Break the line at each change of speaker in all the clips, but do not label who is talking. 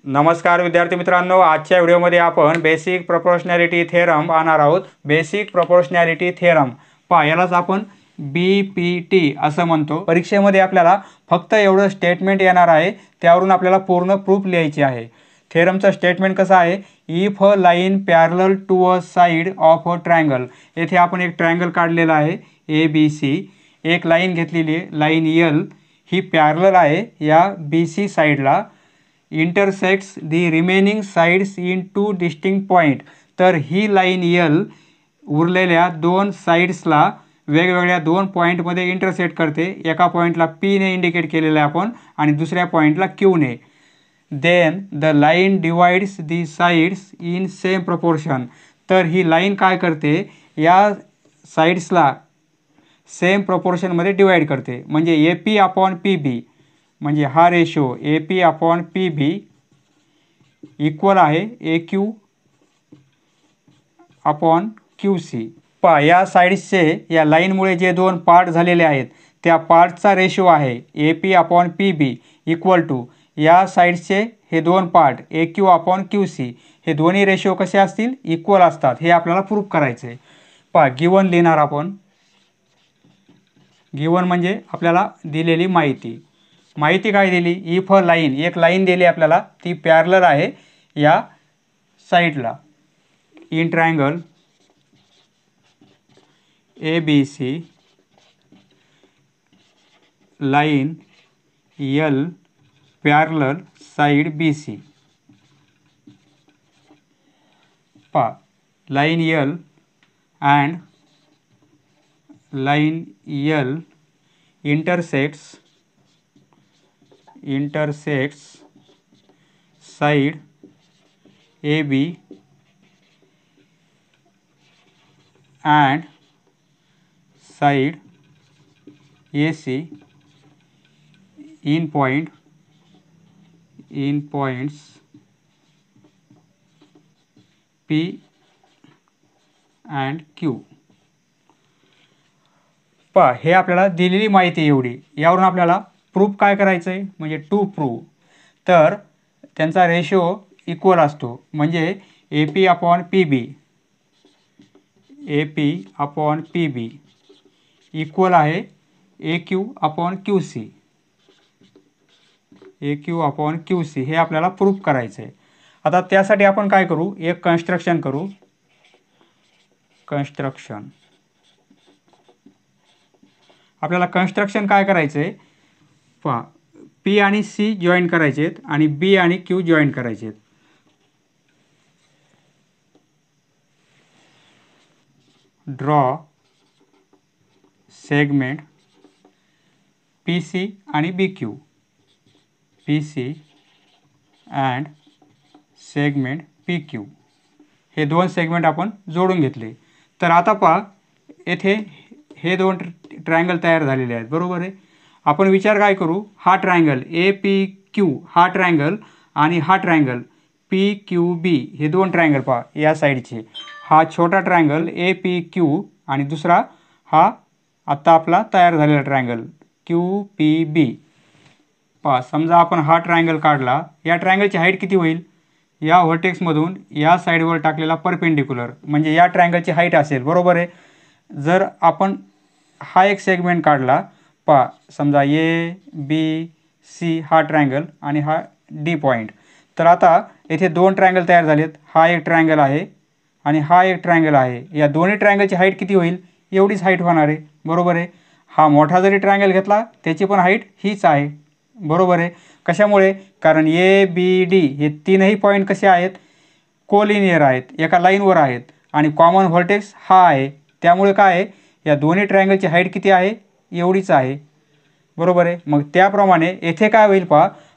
नमस्कार विद्यार्थी मित्रांनो, आजच्या व्हिडिओमध्ये आपण बेसिक प्रोपोर्शनॅलिटी थेरम पाहणार आहोत। बेसिक प्रोपोर्शनॅलिटी थेरम यालाच आपण BPT असं म्हणतो। परीक्षेमध्ये आपल्याला फक्त एवढं स्टेटमेंट येणार आहे, त्यावरून आपल्याला पूर्ण प्रूफ लिहायची आहे। थेरमचं स्टेटमेंट कसं आहे, if a line parallel to a side of a triangle. येथे आपण एक ट्रायंगल काढलेला आहे ABC, एक लाईन घेतलेली आहे लाईन L, ही पॅरलल आहे या BC साइडला, intersects the remaining sides in two distinct point. तर ही लाईन L उरलेल्या दोन साइड्सला वेगवेगळ्या दोन पॉईंटमध्ये इंटरसेक्ट करते। एका पॉईंटला P ने इंडिकेट केलेलं आहे आपण आणि दुसऱ्या पॉईंटला Q ने। Then the line divides the sides in same proportion. तर ही लाईन काय करते, या साइड्सला सेम प्रपोर्शनमध्ये डिवाइड करते, म्हणजे AP/PB, म्हणजे हा रेशो AP/PB इक्वल आहे AQ/QC। या साइड्सचे या लाईनमुळे जे दोन पार्ट झालेले आहेत त्या पार्टचा रेशो आहे AP/PB इक्वल टू या साइड्सचे हे दोन पार्ट AQ/QC। हे दोन्ही रेशो कसे असतील, इक्वल असतात। हे आपल्याला प्रूफ करायचे आहे। गिवन लिहिणार आपण। गिवन म्हणजे आपल्याला दिलेली माहिती। माहिती काय दिली, इफ अ लाईन, एक लाईन दिली आपल्याला, ती पॅरलल आहे या साइडला in triangle ABC, line L parallel side BC। Line L and line L intersects side AB and side AC in points P and Q। हे आपल्याला दिलेली माहिती एवढी, यावरून आपल्याला प्रूफ काय करायचं आहे, म्हणजे टू प्रूव्ह। तर त्यांचा रेशो इक्वल असतो, म्हणजे AP/PB इक्वल आहे AQ/QC। हे आपल्याला प्रूफ करायचं आहे। आता त्यासाठी आपण काय करू, एक कन्स्ट्रक्शन करू। आपल्याला कन्स्ट्रक्शन काय करायचं आहे, P आणि C जॉईन करायचे आहेत आणि B आणि Q जॉईन करायचे आहेत। ड्रॉ सेगमेंट PC आणि BQ, PC and segment PQ। हे दोन सेगमेंट आपण जोडून घेतले। तर आता येथे हे दोन ट्रायंगल तयार झालेले आहेत, बरोबर आहे। आपण विचार काय करू, हा ट्रायंगल APQ, हा ट्रायंगल आणि हा ट्रायंगल PQB, हे दोन ट्रायंगल या साइडचे, हा छोटा ट्रायंगल APQ आणि दुसरा हा आता आपला तयार झालेला ट्रायंगल QPB। समजा आपण हा ट्रायंगल काढला, या ट्रायंगलची हाईट किती होईल, या व्हर्टेक्समधून या साइडवर टाकलेला परपेंडिक्युलर, म्हणजे या ट्रायंगलची हाईट असेल, बरोबर आहे। जर आपण हा एक सेगमेंट काढला, समजा ABC हा ट्रायंगल आणि हा D पॉईंट, तर आता येथे दोन ट्रायंगल तयार झालेत। हा एक ट्रायंगल आहे आणि हा एक ट्रायंगल आहे। या दोन्ही ट्रायंगलची हाईट किती होईल, एवढीच हाईट होणार आहे, बरोबर आहे। हा मोठा जरी ट्रायंगल घेतला त्याची पण हाईट हीच आहे, बरोबर आहे। कशामुळे, कारण ABD हे तीनही पॉईंट कसे आहेत, कोलिनियर आहेत, एका लाईनवर आहेत आणि कॉमन व्हर्टेक्स हा आहे। त्यामुळे काय आहे, या दोन्ही ट्रायंगलची हाईट किती आहे, एवढीच आहे, बरोबर आहे। मग त्याप्रमाणे येथे काय होईल,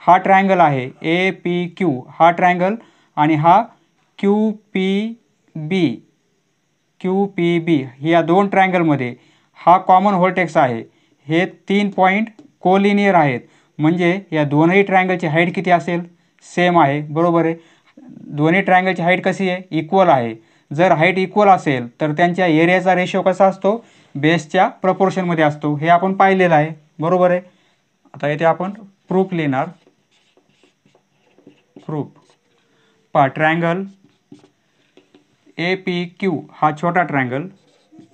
हा ट्रायंगल आहे APQ हा ट्रायंगल आणि हा QPB या दोन ट्रायंगलमध्ये हा कॉमन व्हर्टेक्स आहे। हे तीन पॉईंट कोलिनियर आहेत, म्हणजे या दोनही ट्रायंगलची हाईट किती असेल, सेम आहे, बरोबर आहे। दोन्ही ट्रायंगलची हाईट कशी आहे, इक्वल आहे। जर हाईट इक्वल असेल तर त्यांच्या एरियाचा रेशो कसा असतो, बेसच्या प्रपोर्शनमध्ये असतो, हे आपण पाहिलेलं आहे, बरोबर आहे। आता इथे आपण प्रूफ लिहिणार। प्रूफ. पहा ट्रायंगल ए पी क्यू हा छोटा ट्रायंगल,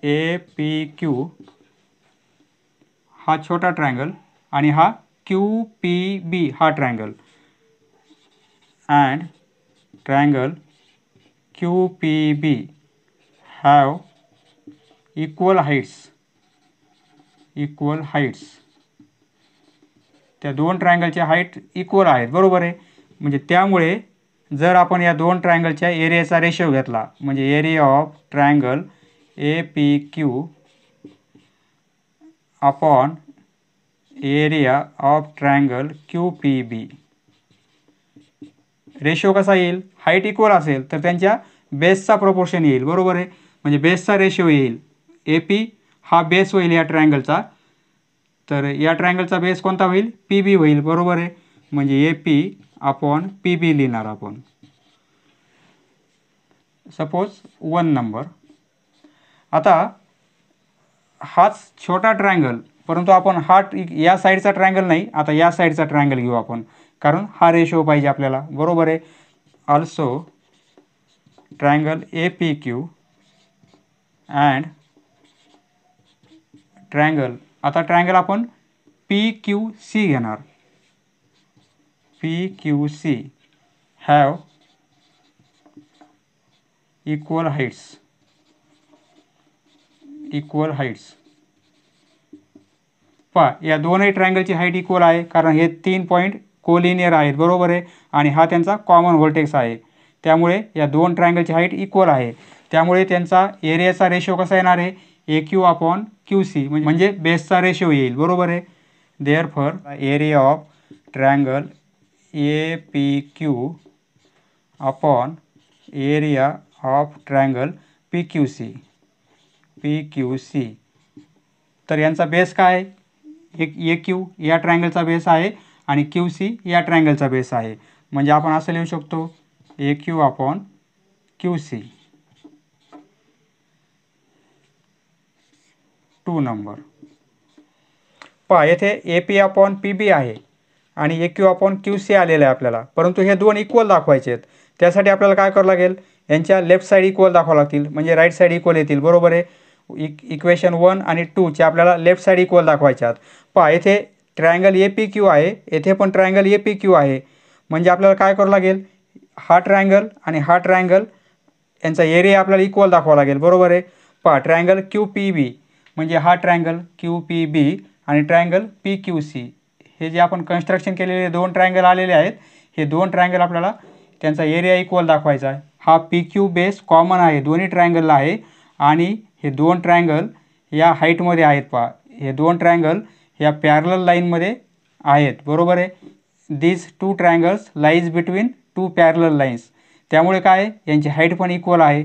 ए पी क्यू हा छोटा ट्रायंगल आणि हा क्यू पी बी हा triangle, and triangle Q P B have equal heights. त्या दोन ट्रायंगलच्या हाईट इक्वल आहेत, बरोबर आहे. म्हणजे त्यामुळे जर आपण या दोन ट्रायंगलच्या एरियाचा रेशो घेतला, म्हणजे area of triangle A P Q upon area of triangle Q P B, ratio कसा येईल? हाईट इक्वल असेल तर त्यांच्या बेसचा प्रोपोर्शन येईल, बरोबर आहे. म्हणजे बेसचा रेशो येईल. ए पी हा बेस होईल या ट्रायंगलचा, तर या ट्रायंगलचा बेस कोणता होईल? पी बी होईल, बरोबर आहे. म्हणजे ए पी अपॉन पी बी लिहिणार आपण. Suppose 1 number. आता हाच छोटा ट्रायंगल, परंतु आपण हा या साईडचा ट्रायंगल नाही, आता या साईडचा ट्रायंगल घेऊ आपण, कारण हा रेशो पाहिजे आपल्याला, बरोबर आहे. Also triangle A P Q and triangle, आता ट्रायंगल आपण पी क्यू सी घेणार. P Q C have equal heights. पहा या दोनही ट्रायंगलची हाईट इक्वल आहे, कारण हे 3 पॉईंट कोलिनियर आहेत, बरोबर आहे. आणि हा त्यांचा कॉमन व्हर्टेक्स आहे, त्यामुळे या दोन ट्रायंगलची हाईट इक्वल आहे. त्यामुळे त्यांचा एरियाचा रेशो कसा येणार आहे? A Q upon Q C, म्हणजे बेसचा रेशो येईल, बरोबर आहे. Therefore area of triangle A P Q upon area of triangle P Q C, तर यांचा बेस काय आहे? ए क्यू या ट्रायंगलचा बेस आहे आणि क्यू सी या ट्रायंगलचा बेस आहे. म्हणजे आपण असं लिहू शकतो A Q upon Q C. 2 number. पहा येथे A P upon P B आहे आणि A Q upon Q C आलेलं आहे आपल्याला, परंतु हे दोन इक्वल दाखवायचे आहेत. त्यासाठी आपल्याला काय करावं लागेल? यांच्या लेफ्ट साईड इक्वल दाखवावं लागतील, म्हणजे राईट साईड इक्वल येतील, बरोबर आहे. इक्वेशन 1 आणि 2 चे आपल्याला लेफ्ट साईड इक्वल दाखवायचे आहेत. पहा येथे ट्रायंगल ए पी क्यू आहे, येथे पण ट्रायंगल ए पी क्यू आहे. म्हणजे आपल्याला काय करावं लागेल? हा ट्रायंगल आणि हा ट्रायंगल यांचा एरिया आपल्याला इक्वल दाखवावा लागेल, बरोबर आहे. पहा ट्रायंगल क्यू पी बी, म्हणजे हा ट्रायंगल क्यू पी बी आणि ट्रायंगल पी क्यू सी, हे जे आपण कन्स्ट्रक्शन केलेले दोन ट्रायंगल आलेले आहेत, हे दोन ट्रायंगल आपल्याला त्यांचा एरिया इक्वल दाखवायचा आहे. हा पी क्यू बेस कॉमन आहे दोन्ही ट्रायंगलला आहे आणि हे दोन ट्रायंगल या हाईटमध्ये आहेत. पहा हे दोन ट्रायंगल या पॅरलल लाईनमध्ये आहेत, बरोबर आहे. These 2 triangles lies between 2 parallel lines, त्यामुळे काय यांची हाईट पण इक्वल आहे.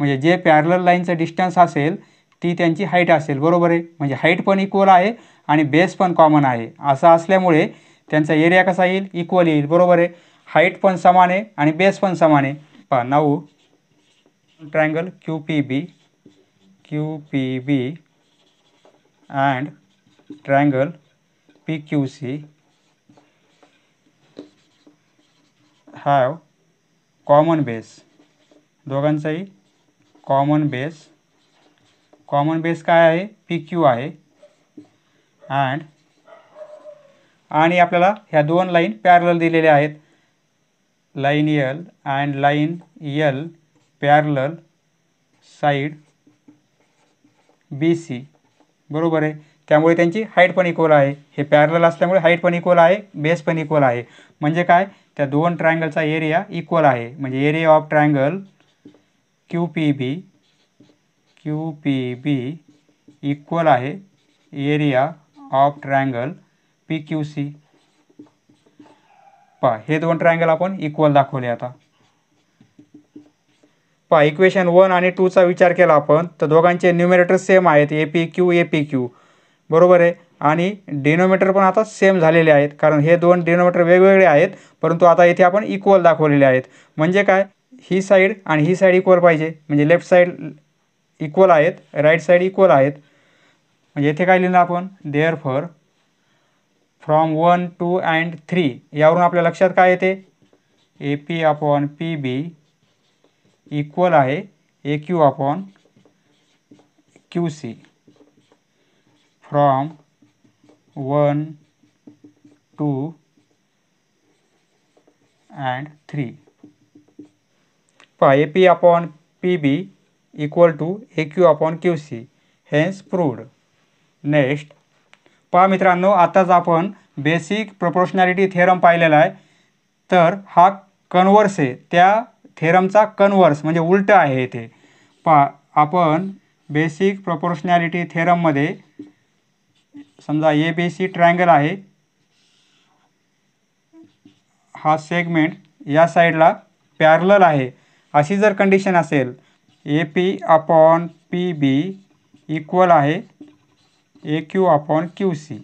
म्हणजे जे पॅरलल लाईनचं डिस्टन्स असेल ती त्यांची हाईट असेल, बरोबर आहे. म्हणजे हाईट पण इक्वल आहे आणि बेस पण कॉमन आहे. असं असल्यामुळे त्यांचा एरिया कसा येईल? इक्वल येईल, बरोबर आहे. हाईट पण समान आहे आणि बेस पण समान आहे. पहा now triangle Q P B and triangle P Q C have common base. दोघांचाही कॉमन बेस काय आहे? पी क्यू आहे. आणि आपल्याला ह्या दोन लाईन पॅरलल दिलेल्या आहेत, line L and line L parallel side B C, बरोबर आहे. त्यामुळे त्यांची हाईट पण इक्वल आहे. हे पॅरलल असल्यामुळे हाईट पण इक्वल आहे, बेस पण इक्वल आहे. म्हणजे काय? त्या दोन ट्रायंगलचा एरिया इक्वल आहे. म्हणजे area of triangle Q P B equal आहे area of triangle P Q C. पहा हे दोन ट्रायंगल आपण इक्वल दाखवले. आता पहा इक्वेशन 1 आणि 2 चा विचार केला आपण तर दोघांचे न्यूमरेटर सेम आहेत, ए पी क्यू, बरोबर आहे. आणि डिनोमिनेटर पण आता सेम झालेले आहेत, कारण हे दोन डिनोमिनेटर वेगवेगळे आहेत, परंतु आता इथे आपण इक्वल दाखवलेले आहेत. म्हणजे काय? ही साईड आणि ही साईड इक्वल पाहिजे, म्हणजे लेफ्ट साईड इक्वल आहेत, राईट साईड इक्वल आहेत. म्हणजे इथे काय लिहिलं आपण? देअरफॉर फ्रॉम 1, 2 अँड 3 यावरून आपल्या लक्षात काय येते? A P upon P B equal आहे A Q upon Q C from 1 2 and 3. पहा A P upon P B equal to A Q upon Q C hence proved. Next पहा मित्रांनो, आताच आपण बेसिक प्रोपोर्शनॅलिटी थेरम पाहिलेला आहे. तर हा कन्वर्स आहे, त्या थेरमचा कन्वर्स म्हणजे उलट आहे इथे. पहा आपण बेसिक प्रोपोर्शनॅलिटी थेरममध्ये समजा ए बी सी ट्रायंगल आहे, हा सेगमेंट या साईडला पॅरलल आहे, अशी जर कंडिशन असेल A P upon P B equal आहे A Q upon Q C,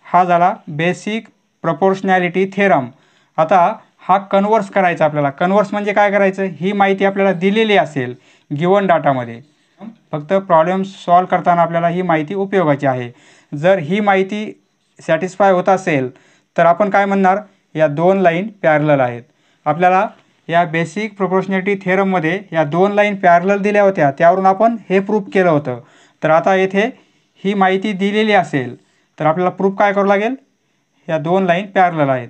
हा झाला बेसिक प्रोपोर्शनॅलिटी थेरम. आता हा कन्वर्स करायचा आपल्याला. कन्वर्स म्हणजे काय करायचं, ही माहिती आपल्याला दिलेली असेल गिवन डाटामध्ये, फक्त प्रॉब्लेम सॉल्व करताना आपल्याला ही माहिती उपयोगाची आहे. जर ही माहिती सॅटिस्फाय होत असेल तर आपण काय म्हणणार, या दोन लाईन पॅरलल आहेत. आपल्याला या बेसिक प्रोपोर्शनॅलिटी थेरममध्ये या दोन लाईन पॅरलल दिल्या होत्या, त्यावरून आपण हे प्रूफ केलं होतं. तर आता येथे ही माहिती दिलेली असेल तर आपल्याला प्रूफ काय करावं लागेल, या दोन लाईन पॅरलल आहेत.